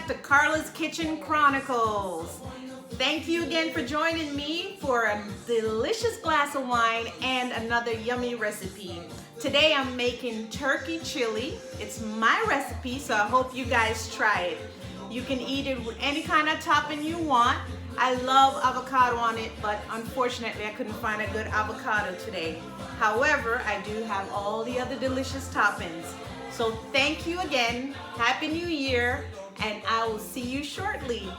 back to Carla's Kitchen Chronicles. Thank you again for joining me for a delicious glass of wine and another yummy recipe. Today I'm making turkey chili. It's my recipe, so I hope you guys try it. You can eat it with any kind of topping you want. I love avocado on it, but unfortunately I couldn't find a good avocado today. However, I do have all the other delicious toppings. So thank you again, Happy New Year, and I will see you shortly.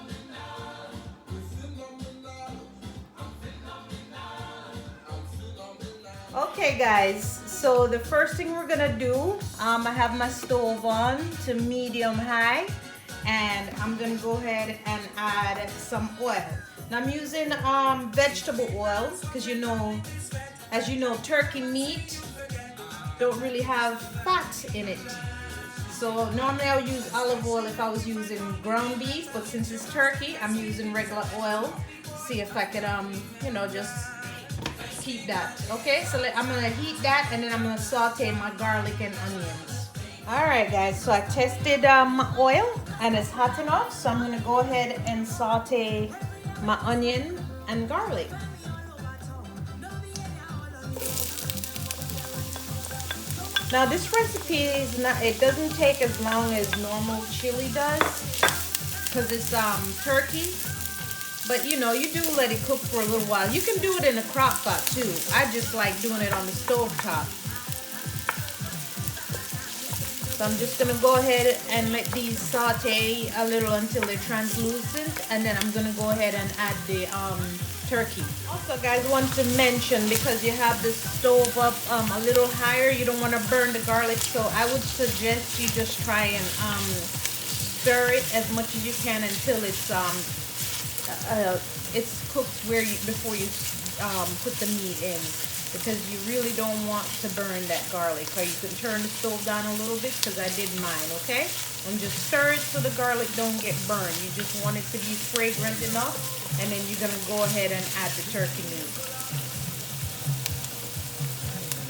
Okay guys, so the first thing we're gonna do, I have my stove on to medium high, and I'm gonna go ahead and add some oil. Now I'm using vegetable oil because as you know, turkey meat don't really have fat in it. So normally I would use olive oil if I was using ground beef, but since it's turkey, I'm using regular oil. See if I could, just keep that. Okay, so I'm gonna heat that, and then I'm gonna saute my garlic and onions. All right, guys. So I tested my oil, and it's hot enough. So I'm gonna go ahead and saute my onion and garlic. Now this recipe it doesn't take as long as normal chili does because it's turkey, but you do let it cook for a little while. You can do it in a crock pot too. I just like doing it on the stove top. So I'm just gonna go ahead and let these saute a little until they're translucent, and then I'm gonna go ahead and add the turkey. Also, guys, want to mention, because you have the stove up a little higher, you don't want to burn the garlic, so I would suggest you just try and stir it as much as you can until it's cooked before you put the meat in, because you really don't want to burn that garlic. Or you can turn the stove down a little bit, because I did mine. Okay, and just stir it so the garlic don't get burned. You just want it to be fragrant enough, and then you're gonna go ahead and add the turkey meat.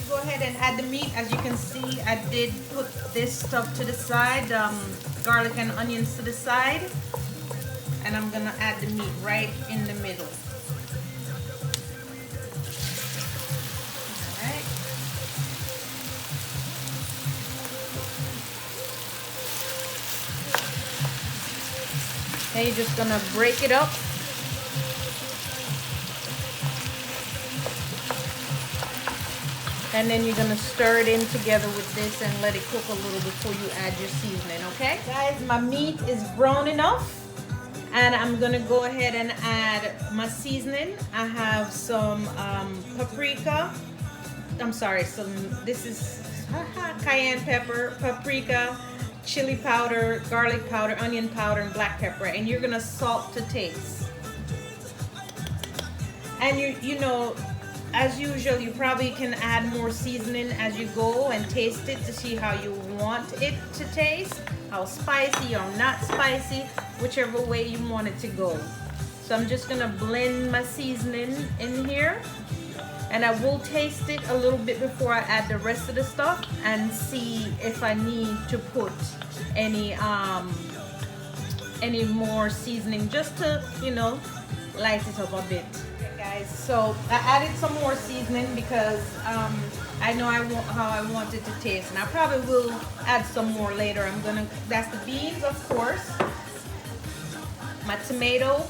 Go ahead and add the meat. As you can see, I did put this stuff to the side, garlic and onions to the side, and I'm gonna add the meat right in the middle. All right. Then you're just gonna break it up. And then you're gonna stir it in together with this and let it cook a little before you add your seasoning, okay? Guys, my meat is brown enough, and I'm gonna go ahead and add my seasoning. I have some paprika. This is cayenne pepper, paprika, chili powder, garlic powder, onion powder, and black pepper. And you're gonna salt to taste. And as usual, you probably can add more seasoning as you go and taste it to see how you want it to taste, how spicy or not spicy, whichever way you want it to go. So I'm just gonna blend my seasoning in here, and I will taste it a little bit before I add the rest of the stuff and see if I need to put any more seasoning, just to light it up a bit. Guys, so I added some more seasoning because I know how I want it to taste, and I probably will add some more later. That's the beans, of course, my tomato,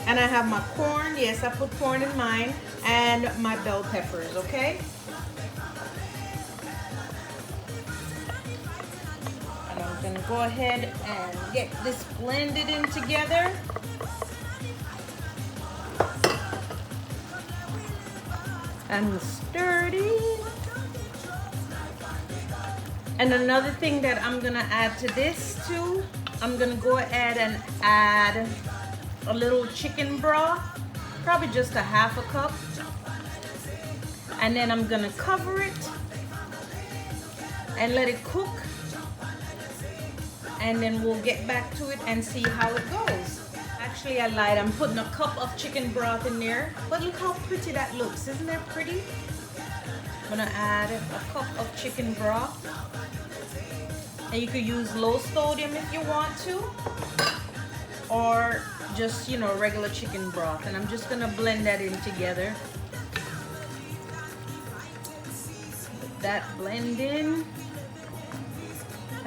and I have my corn. Yes, I put corn in mine, and my bell peppers. Okay. I'm gonna go ahead and get this blended in together. And sturdy. And another thing that I'm gonna add to this too, I'm gonna go ahead and add a little chicken broth, probably just a half a cup. And then I'm gonna cover it and let it cook. And then we'll get back to it and see how it goes. I Actually, I lied. I'm putting a cup of chicken broth in there. But look how pretty that looks. Isn't that pretty? I'm gonna add a cup of chicken broth. And you could use low sodium if you want to. Or just, you know, regular chicken broth. And I'm just gonna blend that in together. Let that blend in.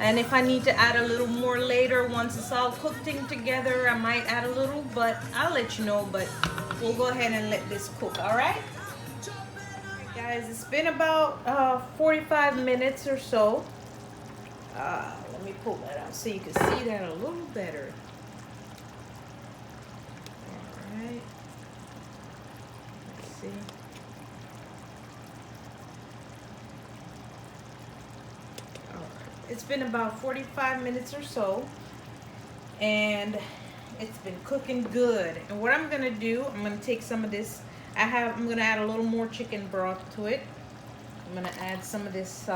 And if I need to add a little more later, once it's all cooked in together, I might add a little, but I'll let you know. But we'll go ahead and let this cook, all right? All right, guys, it's been about 45 minutes or so. Let me pull that out so you can see that a little better. All right. Let's see. It's been about 45 minutes or so, and it's been cooking good. And what I'm gonna do, I'm gonna take some of this. I'm gonna add a little more chicken broth to it. I'm gonna add some of this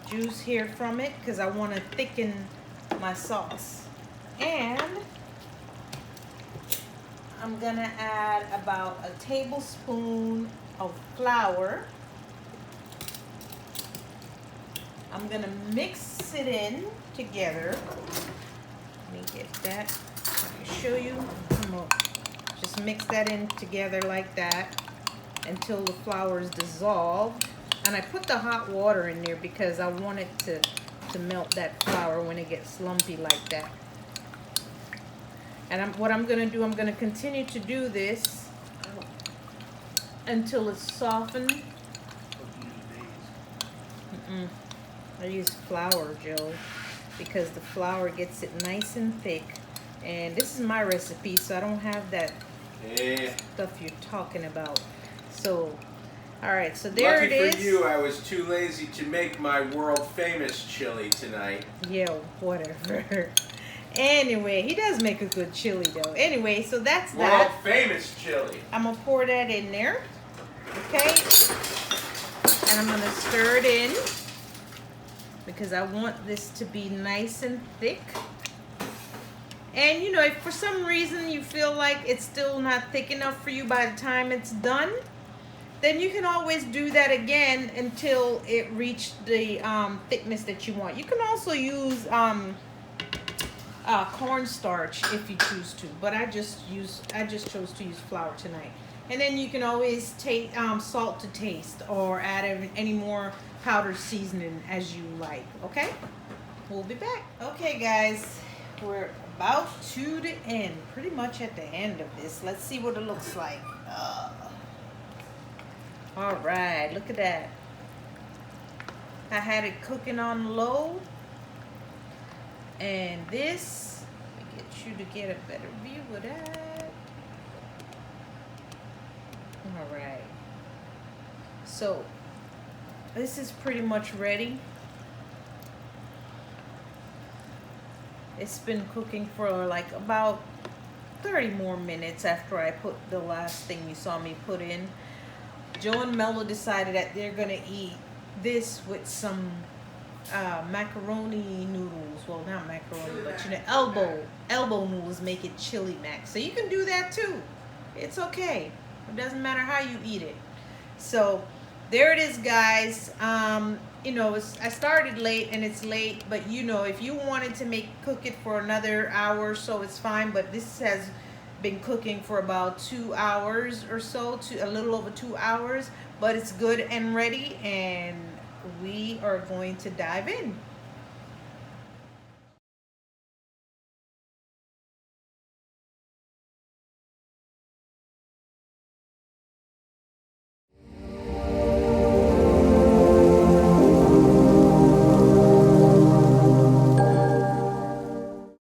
juice here from it because I want to thicken my sauce. And I'm gonna add about a tablespoon of flour. I'm gonna mix it in together. Let me get that. I can show you. Come on. Just mix that in together like that until the flour is dissolved. And I put the hot water in there because I want it to melt that flour when it gets lumpy like that. And what I'm gonna do, I'm gonna continue to do this until it's softened. I use flour, Joe, because the flour gets it nice and thick. And this is my recipe, so I don't have that stuff you're talking about. So, all right, so there it is. Lucky for you, I was too lazy to make my world famous chili tonight. Yeah, whatever. Anyway, he does make a good chili though. Anyway, so that's that. World famous chili. I'm gonna pour that in there, okay? And I'm gonna stir it in, because I want this to be nice and thick. And you know, if for some reason you feel like it's still not thick enough for you by the time it's done, then you can always do that again until it reached the thickness that you want. You can also use cornstarch if you choose to, but I just chose to use flour tonight. And then you can always take salt to taste, or add any more powdered seasoning as you like. Okay, we'll be back. Okay guys, we're about to the end, pretty much at the end of this. Let's see what it looks like. All right, look at that. I had it cooking on low, and this, let me get you to get a better view of that. All right, so this is pretty much ready. It's been cooking for like about 30 more minutes after I put the last thing you saw me put in. Joe and Mello decided that they're gonna eat this with some macaroni noodles. Well, not macaroni, but you know, elbow noodles make it chili mac. So you can do that too. It's okay. It doesn't matter how you eat it. So there it is, guys. You know, I started late and it's late, but you know, if you wanted to cook it for another hour or so, it's fine. But this has been cooking for about 2 hours or so, a little over 2 hours, but it's good and ready, and we are going to dive in.